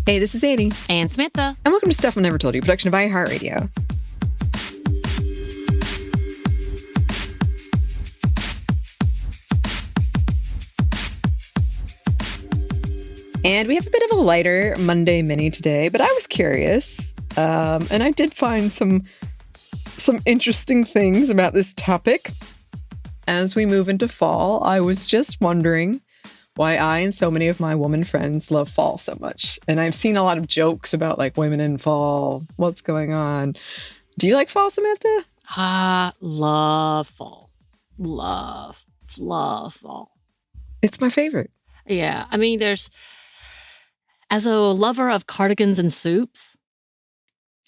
Hey, this is Anney. And Samantha. And welcome to Stuff I Never Told You, production of iHeartRadio. And we have a bit of a lighter Monday mini today, but I was curious, and I did find some interesting things about this topic. As we move into fall, I was just wondering why I and so many of my woman friends love fall so much. And I've seen a lot of jokes about like women in fall, what's going on. Do you like fall, Samantha? Love fall. Love fall. It's my favorite. Yeah. I mean, as a lover of cardigans and soups,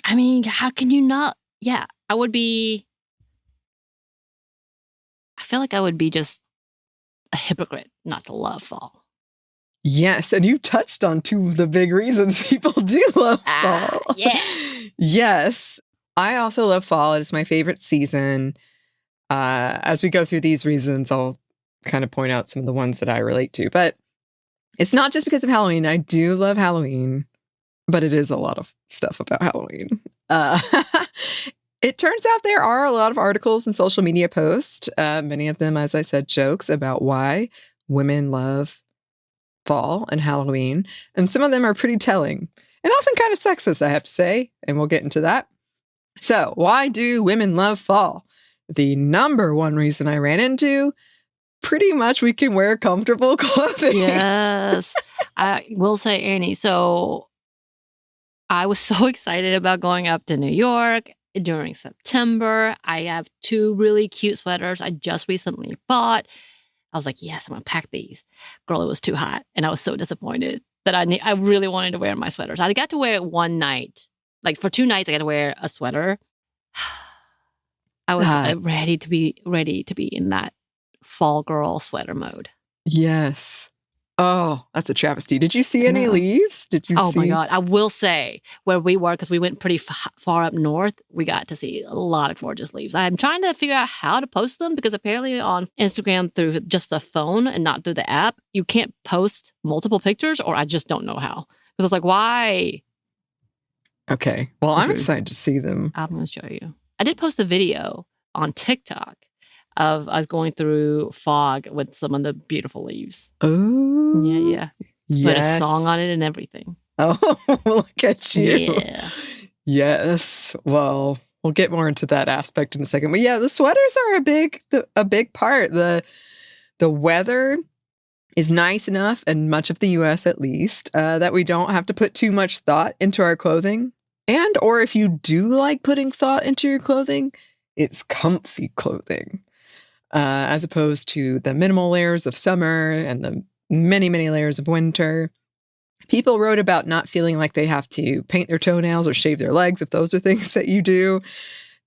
I mean, how can you not? Yeah, I feel like I would be just a hypocrite not to love fall. Yes, and you touched on two of the big reasons people do love fall. Yeah. Yes, I also love fall. It is my favorite season. As we go through these reasons, I'll kind of point out some of the ones that I relate to. But it's not just because of Halloween. I do love Halloween, but it is a lot of stuff about Halloween. It turns out there are a lot of articles and social media posts, many of them, as I said, jokes about why women love fall and Halloween. And some of them are pretty telling and often kind of sexist, I have to say. And we'll get into that. So why do women love fall? The number one reason I ran into, pretty much we can wear comfortable clothing. Yes. I will say, Anney, so I was so excited about going up to New York during September. I have two really cute sweaters I just recently bought. I was like, yes, I'm going to pack these. Girl, it was too hot. And I was so disappointed that I really wanted to wear my sweaters. I got to wear it one night. Like for 2 nights, I got to wear a sweater. I was ready to be in that fall girl sweater mode. Yes. Oh, that's a travesty. Did you see any leaves? Oh my God. I will say where we were, because we went pretty far up north, we got to see a lot of gorgeous leaves. I'm trying to figure out how to post them, because apparently on Instagram through just the phone and not through the app, you can't post multiple pictures, or I just don't know how. Because I was like, why? Okay. Well, I'm excited to see them. I'm going to show you. I did post a video on TikTok of us going through fog with some of the beautiful leaves. Oh. Yeah. Yes. Put a song on it and everything. Oh, look at you. Yeah. Yes. Well, we'll get more into that aspect in a second. But yeah, the sweaters are a big part. The weather is nice enough, in much of the U.S. at least, that we don't have to put too much thought into our clothing. And, or if you do like putting thought into your clothing, it's comfy clothing. As opposed to the minimal layers of summer and the many, many layers of winter. People wrote about not feeling like they have to paint their toenails or shave their legs, if those are things that you do.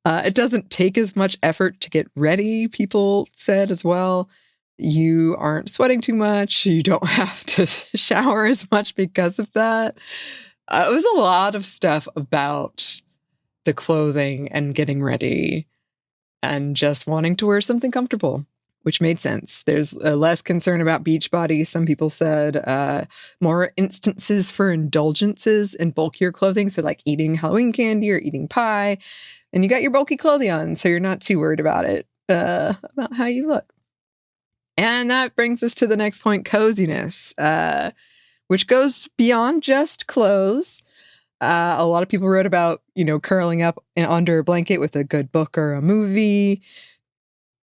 It doesn't take as much effort to get ready, people said as well. You aren't sweating too much. You don't have to shower as much because of that. It was a lot of stuff about the clothing and getting ready and just wanting to wear something comfortable, which made sense. There's less concern about beach body, some people said. More instances for indulgences in bulkier clothing, so like eating Halloween candy or eating pie. And you got your bulky clothing on, so you're not too worried about it, about how you look. And that brings us to the next point, coziness, which goes beyond just clothes. A lot of people wrote about, curling up under a blanket with a good book or a movie.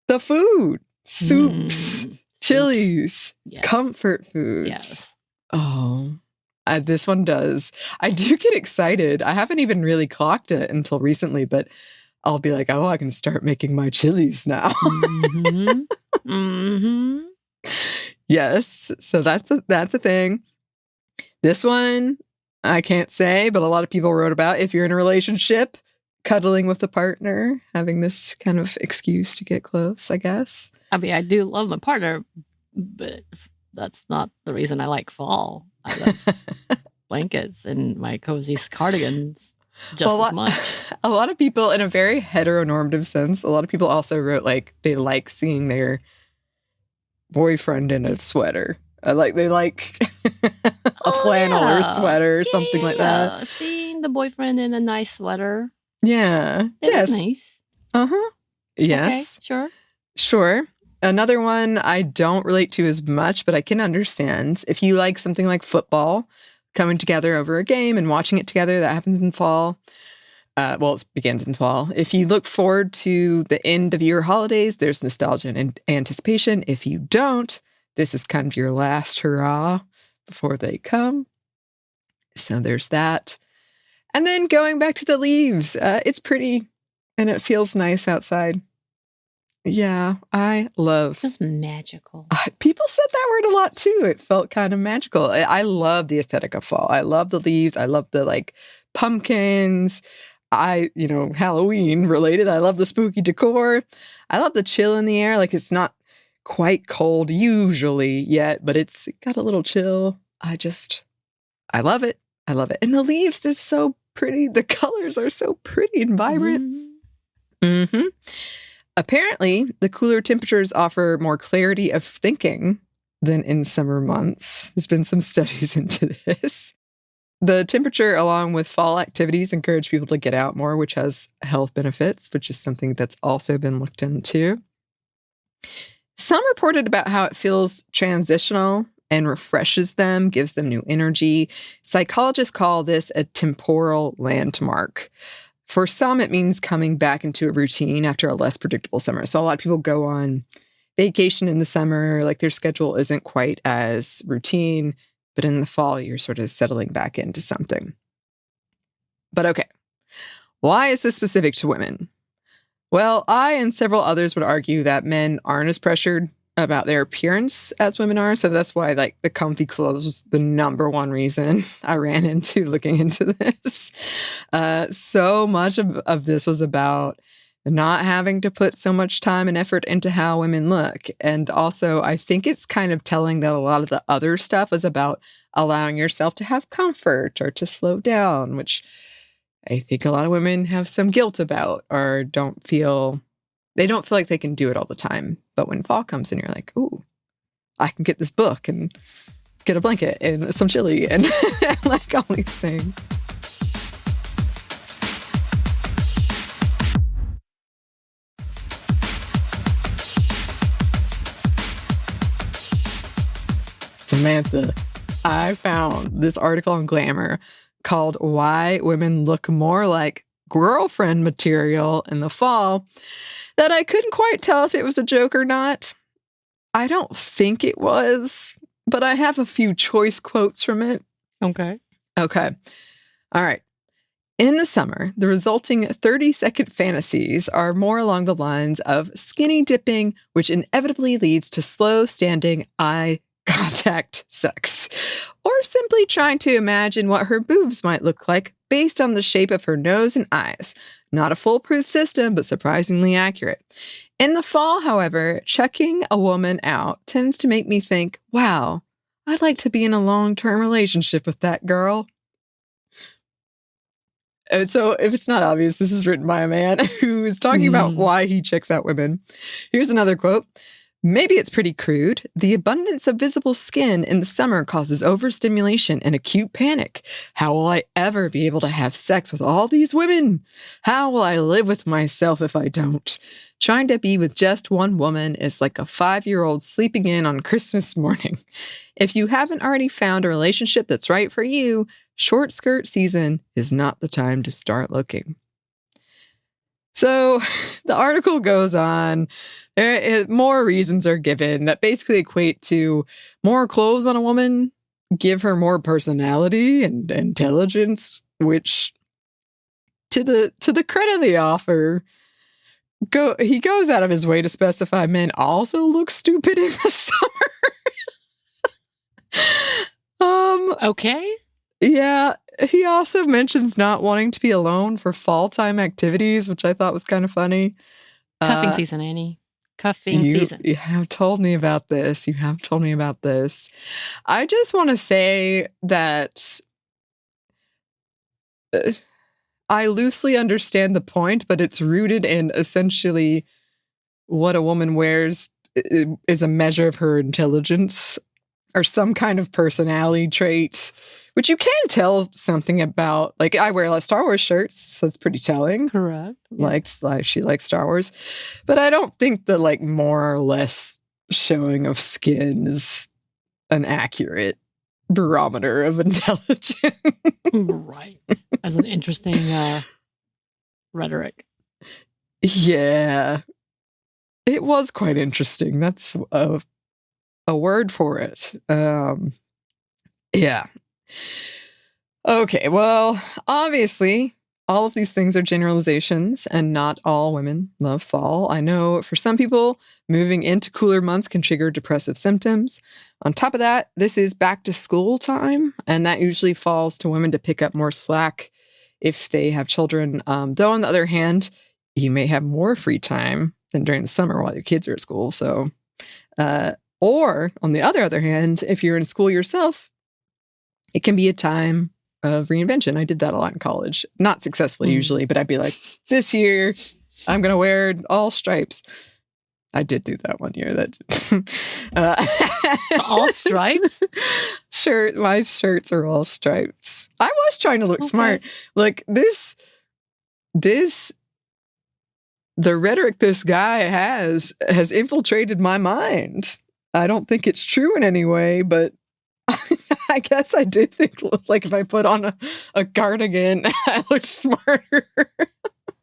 The food, soups, chilies, yes. Comfort foods. Yes. Oh, this one does. I do get excited. I haven't even really clocked it until recently, but I'll be like, oh, I can start making my chilies now. Mm-hmm. Mm-hmm. Yes. So that's a thing. This one, I can't say, but a lot of people wrote about if you're in a relationship, cuddling with a partner, having this kind of excuse to get close, I guess. I mean, I do love my partner, but that's not the reason I like fall. I love blankets and my cozy cardigans just as much. A lot of people, in a very heteronormative sense, a lot of people also wrote like they like seeing their boyfriend in a sweater. They like a flannel or a sweater or something like that. Yeah. Seeing the boyfriend in a nice sweater. Yeah. They Yes. look nice. Uh-huh. Yes. Okay, sure. Sure. Another one I don't relate to as much, but I can understand. If you like something like football, coming together over a game and watching it together, that happens in fall. Well, it begins in fall. If you look forward to the end of your holidays, there's nostalgia and anticipation. If you don't, this is kind of your last hurrah before they come. So there's that. And then going back to the leaves, it's pretty and it feels nice outside. Yeah, I love. Feels magical. People said that word a lot too. It felt kind of magical. I love the aesthetic of fall. I love the leaves. I love the like pumpkins. Halloween related. I love the spooky decor. I love the chill in the air. Like it's not quite cold usually yet, but it's got a little chill. I love it. I love it. And the leaves, they're so pretty. The colors are so pretty and vibrant. Mm-hmm. Apparently, the cooler temperatures offer more clarity of thinking than in summer months. There's been some studies into this. The temperature, along with fall activities, encourage people to get out more, which has health benefits, which is something that's also been looked into. Some reported about how it feels transitional and refreshes them, gives them new energy. Psychologists call this a temporal landmark. For some, it means coming back into a routine after a less predictable summer. So a lot of people go on vacation in the summer, like their schedule isn't quite as routine, but in the fall, you're sort of settling back into something. But okay, why is this specific to women? Well, I and several others would argue that men aren't as pressured about their appearance as women are. So that's why like the comfy clothes was the number one reason I ran into looking into this. So much of this was about not having to put so much time and effort into how women look. And also, I think it's kind of telling that a lot of the other stuff was about allowing yourself to have comfort or to slow down, which I think a lot of women have some guilt about or don't feel like they can do it all the time. But when fall comes and you're like, ooh, I can get this book and get a blanket and some chili and like all these things. Samantha, I found this article on Glamour called Why Women Look More Like Girlfriend Material in the Fall that I couldn't quite tell if it was a joke or not. I don't think it was, but I have a few choice quotes from it. Okay. All right. In the summer, the resulting 30-second fantasies are more along the lines of skinny dipping, which inevitably leads to slow standing eye contact sex, or simply trying to imagine what her boobs might look like based on the shape of her nose and eyes. Not a foolproof system, but surprisingly accurate. In the fall, however, checking a woman out tends to make me think, wow, I'd like to be in a long-term relationship with that girl. And so if it's not obvious, this is written by a man who is talking about why he checks out women. Here's another quote. Maybe it's pretty crude. The abundance of visible skin in the summer causes overstimulation and acute panic. How will I ever be able to have sex with all these women? How will I live with myself if I don't? Trying to be with just one woman is like a 5-year-old sleeping in on Christmas morning. If you haven't already found a relationship that's right for you, short skirt season is not the time to start looking. So the article goes on. More reasons are given that basically equate to more clothes on a woman give her more personality and intelligence, which to the credit they offer, he goes out of his way to specify men also look stupid in the summer. Okay. Yeah. He also mentions not wanting to be alone for fall time activities, which I thought was kind of funny. Cuffing season, Anney. Cuffing season. You have told me about this. I just want to say that I loosely understand the point, but it's rooted in essentially what a woman wears is a measure of her intelligence or some kind of personality trait, which you can tell something about. Like, I wear a lot of Star Wars shirts, so it's pretty telling. Correct. Yeah. Like she likes Star Wars. But I don't think the like more or less showing of skin is an accurate barometer of intelligence. Right. As an interesting rhetoric. Yeah. It was quite interesting. That's a word for it. Yeah. Okay, well, obviously, all of these things are generalizations, and not all women love fall. I know for some people, moving into cooler months can trigger depressive symptoms. On top of that, this is back to school time, and that usually falls to women to pick up more slack if they have children. Though, on the other hand, you may have more free time than during the summer while your kids are at school. So, or on the other hand, if you're in school yourself, it can be a time of reinvention. I did that a lot in college. Not successfully usually, but I'd be like, this year, I'm going to wear all stripes. I did do that one year. All stripes? My shirts are all stripes. I was trying to look smart. Like the rhetoric this guy has infiltrated my mind. I don't think it's true in any way, but I guess I did think, like, if I put on a cardigan, I looked smarter.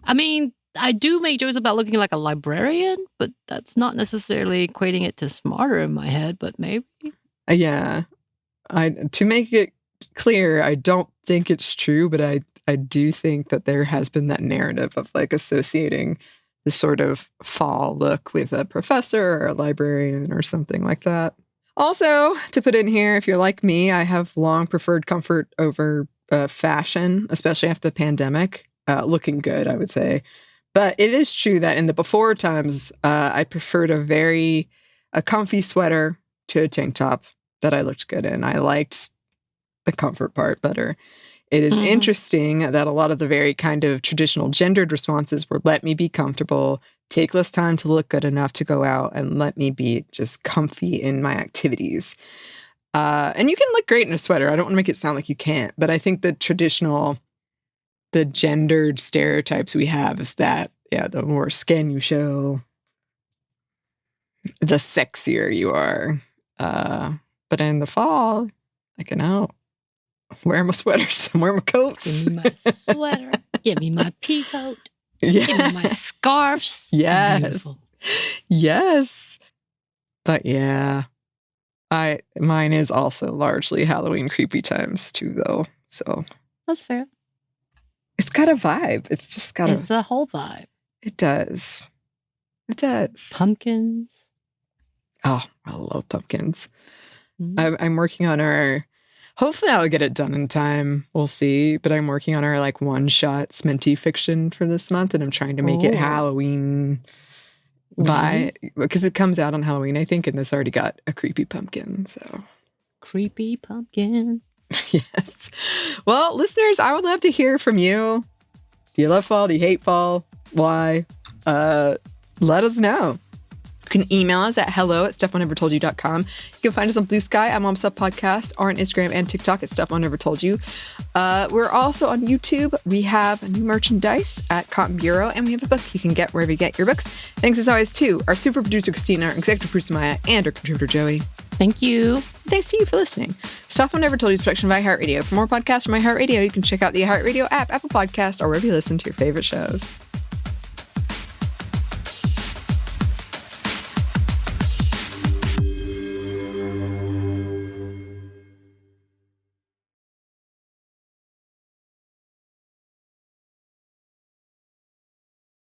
I mean, I do make jokes about looking like a librarian, but that's not necessarily equating it to smarter in my head, but maybe. Yeah. To make it clear, I don't think it's true, but I do think that there has been that narrative of like associating the sort of fall look with a professor or a librarian or something like that. Also, to put in here, if you're like me, I have long preferred comfort over fashion, especially after the pandemic. Looking good, I would say. But it is true that in the before times, I preferred a comfy sweater to a tank top that I looked good in. I liked the comfort part better. It is interesting that a lot of the very kind of traditional gendered responses were let me be comfortable, take less time to look good enough to go out, and let me be just comfy in my activities. And you can look great in a sweater. I don't want to make it sound like you can't, but I think the gendered stereotypes we have is that, the more skin you show, the sexier you are. But in the fall, I can wear my sweaters, wear my coats. Give me my sweater. Give me my pea coat. Yeah. Give me my scarves. Yes. Beautiful. Yes. But yeah, mine is also largely Halloween creepy times too, though. So that's fair. It's got a vibe. It's just got It's a whole vibe. It does. It does. Pumpkins. Oh, I love pumpkins. I'm working on hopefully I'll get it done in time. We'll see. But I'm working on our like one-shot Sminty fiction for this month, and I'm trying to make it Halloween because it comes out on Halloween, I think, and it's already got a creepy pumpkin. So creepy pumpkins. Yes. Well, listeners, I would love to hear from you. Do you love fall? Do you hate fall? Why? Let us know. You can email us at hello@stuffmonevertoldyou.com. You can find us on Blue Sky at Mom Stuff Podcast, or on Instagram and TikTok at Stuff Mom Never Told You. We're also on YouTube. We have new merchandise at Cotton Bureau, and we have a book you can get wherever you get your books. Thanks as always to our super producer Christina, our executive producer Maya, and our contributor Joey. Thank you. Thanks to you for listening. Stuff Mom Never Told You is a production by iHeartRadio. For more podcasts from iHeartRadio, you can check out the iHeartRadio app, Apple Podcasts, or wherever you listen to your favorite shows.